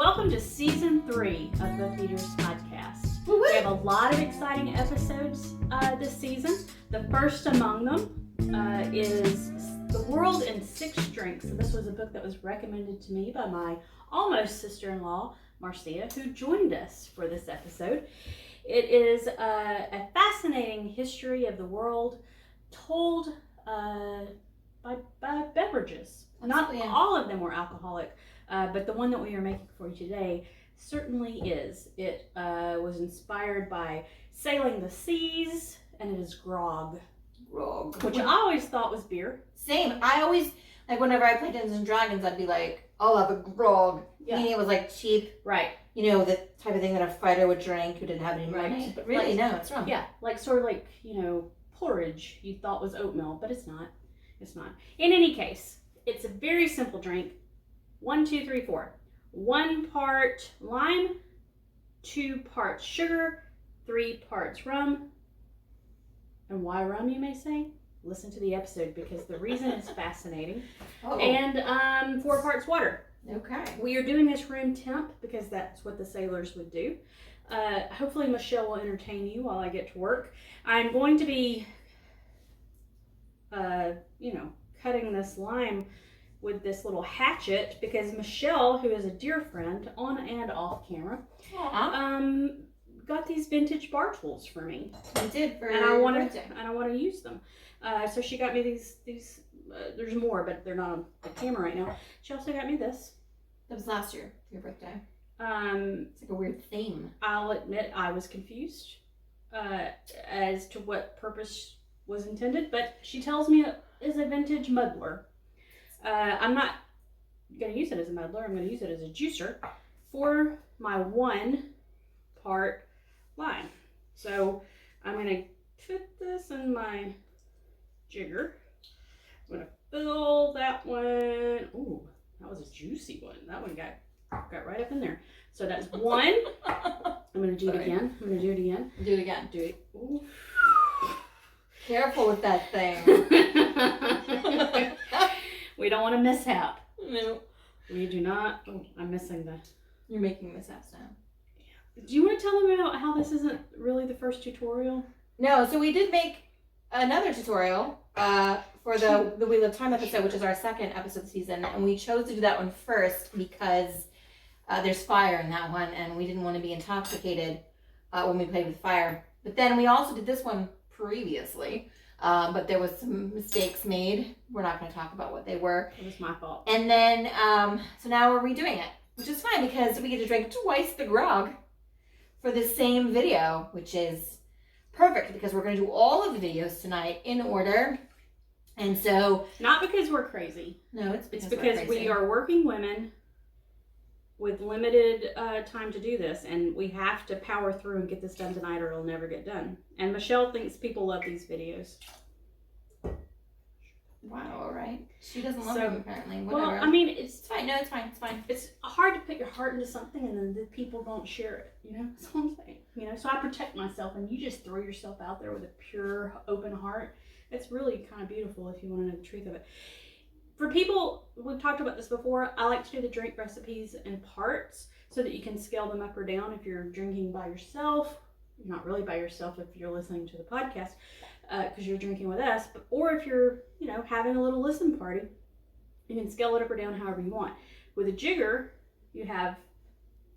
welcome to Season 3 of Book Eaters Podcast. Woo-woo. We have a lot of exciting episodes this season. The first among them is The World in 6 Drinks. And this was a book that was recommended to me by my almost sister-in-law, Marcia, who joined us for this episode. It is a fascinating history of the world told by beverages. Absolutely. Not all of them were alcoholic. But the one that we are making for you today certainly is. It was inspired by sailing the seas, and it is grog. Which I always thought was beer. Same. I always, like, whenever I played Dungeons and Dragons, I'd be like, I'll have a grog. Yeah. Meaning it was like cheap. Right. You know, the type of thing that a fighter would drink who didn't have any money. Right. But really, no, it's wrong. Yeah, like sort of like, porridge you thought was oatmeal, but it's not. It's not. In any case, it's a very simple drink. 1, 2, 3, 4. 1 part lime, 2 parts sugar, 3 parts rum. And why rum, you may say? Listen to the episode because the reason is fascinating. Oh. And 4 parts water. Okay. We are doing this room temp because that's what the sailors would do. Hopefully Michelle will entertain you while I get to work. I'm going to be, cutting this lime with this little hatchet because Michelle, who is a dear friend on and off camera, got these vintage bar tools for me. I did for and I want birthday. to use them. So she got me these. There's more, but they're not on the camera right now. She also got me this. That was last year for your birthday. It's like a weird theme. I'll admit I was confused as to what purpose was intended, but she tells me it is a vintage muddler. I'm not going to use it as a muddler. I'm going to use it as a juicer for my 1 part lime. So I'm going to put this in my jigger. I'm going to fill that one. Ooh, that was a juicy one. That one got right up in there. So that's 1. I'm going to do it again. I'm going to do it again. Do it again. Do it. Ooh. Careful with that thing. We don't want to mishap. No. We do not. Oh, I'm missing the. You're making mishaps now. Do you want to tell them about how this isn't really the first tutorial? No, so we did make another tutorial for the Wheel of Time episode, which is our 2nd episode of the season, and we chose to do that one first because there's fire in that one, and we didn't want to be intoxicated when we played with fire. But then we also did this one previously, but there was some mistakes made. We're not going to talk about what they were. It was my fault. And then, so now we're redoing it, which is fine because we get to drink twice the grog for the same video, which is perfect because we're going to do all of the videos tonight in order. And so... Not because we're crazy. No, it's because we're crazy. We are working women with limited time to do this, and we have to power through and get this done tonight or it'll never get done. And Michelle thinks people love these videos. Wow, all right. She doesn't love them, apparently. Whatever. Well, I mean, it's fine. No, it's fine. It's fine. It's hard to put your heart into something and then the people don't share it, That's what I'm saying, So I protect myself, and you just throw yourself out there with a pure, open heart. It's really kind of beautiful if you want to know the truth of it. For people, we've talked about this before, I like to do the drink recipes in parts so that you can scale them up or down if you're drinking by yourself. You're not really by yourself if you're listening to the podcast because you're drinking with us, or if you're, having a little listen party, you can scale it up or down however you want. With a jigger,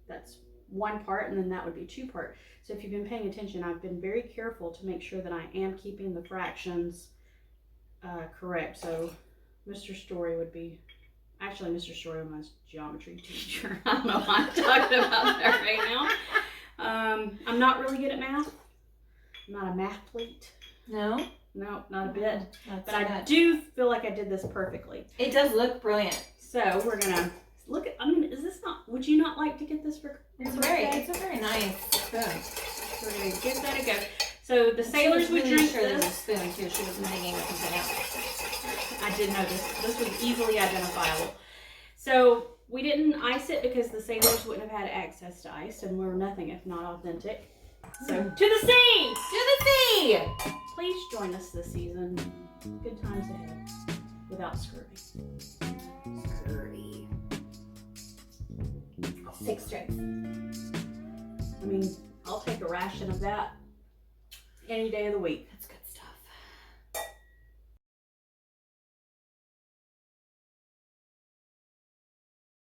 that's 1 part, and then that would be 2 part. So if you've been paying attention, I've been very careful to make sure that I am keeping the fractions correct. So Mr. Story would be, actually Mr. Story was my geometry teacher. I don't know why I'm talking about that right now. I'm not really good at math. I'm not a mathlete. No? No, not a bit. But I I do feel like I did this perfectly. It does look brilliant. So we're gonna look at, is this not, would you not like to get this for It's a very nice spoon. We're gonna give that a go. So the sailors would drink sure this. There's a spoon too. She wasn't thinking of something else. I did know this. This was easily identifiable. So we didn't ice it because the sailors wouldn't have had access to ice, and we're nothing if not authentic. So to the sea! To the sea! Please join us this season. Good times ahead. Without scurvy. Scurvy. 6 strips. I mean, I'll take a ration of that any day of the week. That's good.